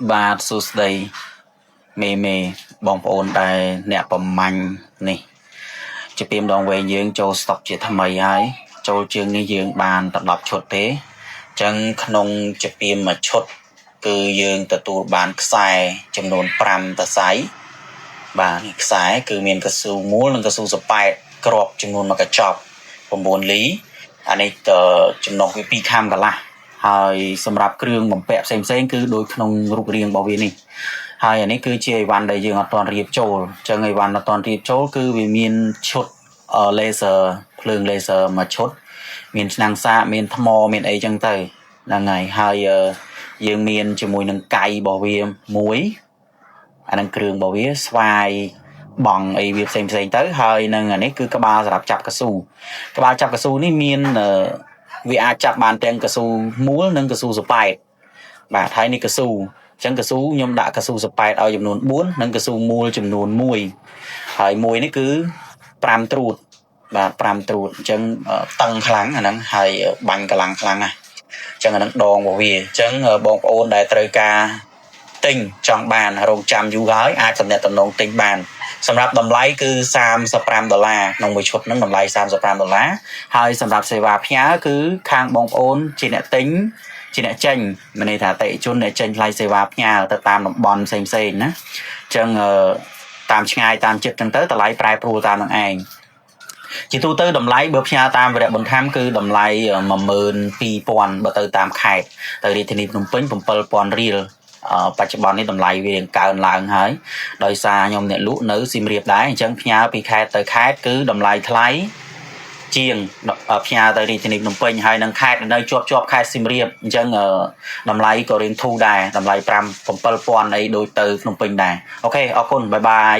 បាទសួស្តីមេបងប្អូនដែលអ្នកប្រមាញ់នេះជាពីម្ដងវែងយើងចូលស្តុកជាថ្មីហើយចូលជើងនេះយើងបានតែ10ឈុតទេអញ្ចឹងក្នុងជាពីមួយឈុតគឺយើងទទួលបានខ្សែចំនួន5តសៃបាទខ្សែគឺមានកស៊ូមូលនិងកស៊ូសប៉ែតក្របចំនួន1កញ្ចប់9លីអានេះចំណុះវា2ខាំកន្លះហើយសម្រាប់គ្រឿងបំពាក់ផ្សេងៗគឺដូចក្នុងរូបរាងរបស់វានេះហើយអានេះគឺជាអីវ៉ាន់ដែលយើងអត់ទាន់រៀបចូលអញ្ចឹងអីវ៉ាន់អត់ទាន់រៀបចូលគឺវាមានឈុតlaser ភ្លើង laser មួយឈុតមានឆ្នាំងសាកមានថ្មមានអីចឹងទៅហ្នឹងហើយយើងមានជាមួយនឹងកៃរបស់វាមួយអានឹងគ្រឿងរបស់វាស្វាយបងអីវាផ្សេងទៅហើយនឹងអានេះគឺក្បាលសម្រាប់ចាប់កស៊ូក្បាលចាប់កស៊ូនេះមានវាអាចចាប់បានទាំងកស៊ូមូលនិងកស៊ូសប៉ែតបាទហើយនេះកស៊ូអញ្ចឹងកស៊ូខ្ញុំដាក់កស៊ូសប៉ែតឲ្យចំនួន4និងកស៊ូមូលចំនួន1ហើយមួយនេះគឺ5ត្រួតបាទ5ត្រួតអញ្ចឹងតឹងខ្លាំងអាហ្នឹងហើយបាញ់កម្លាំងខ្លាំងណាស់អញ្ចឹងអាហ្នឹងដងរបស់វាអញ្ចឹងបងប្អូនដែលត្រូវការទិញចង់បានរងចាំយូរហើយអាចទំនាក់ទំនងទិញបានសម្រាប់តម្លៃគឺ$35ក្នុងមួយឈុតហ្នឹងតម្លៃ$35ហើយសម្រាប់សេវាផ្ញើគឺខាងបងប្អូនជាអ្នកទិញជាអ្នកចេញមានន័យថាអតិថិជនអ្នកចេញថ្លៃសេវាផ្ញើទៅតាមតំបន់ផ្សេងណាអញ្ចឹងតាមឆ្ងាយតាមចិត្តអញ្ចឹងទៅតម្លៃប្រែប្រួលតាមនឹងឯងជាទូទៅតម្លៃបើផ្ញើតាមវីរៈបន្ថែមគឺតម្លៃ12000បើទៅតាមខេត្តទៅរាជធានីភ្នំពេញ7000រៀលបច្ចុប្បន្ននេះតម្លៃវាកើនឡើងហើយដោយសារខ្ញុំអ្នកលក់នៅសៀមរាបដែរអញ្ចឹងផ្ញើពីខេត្តទៅខេត្តគឺតម្លៃថ្លៃជាងផ្ញើទៅរាជធានីភ្នំពេញហើយនឹងខេត្តនៅជាប់ខេត្តសៀមរាបអញ្ចឹងតម្លៃក៏រៀងធូរដែរតម្លៃ5 7000អីដូចទៅភ្នំពេញដែរអូខេអរគុណបាយបាយ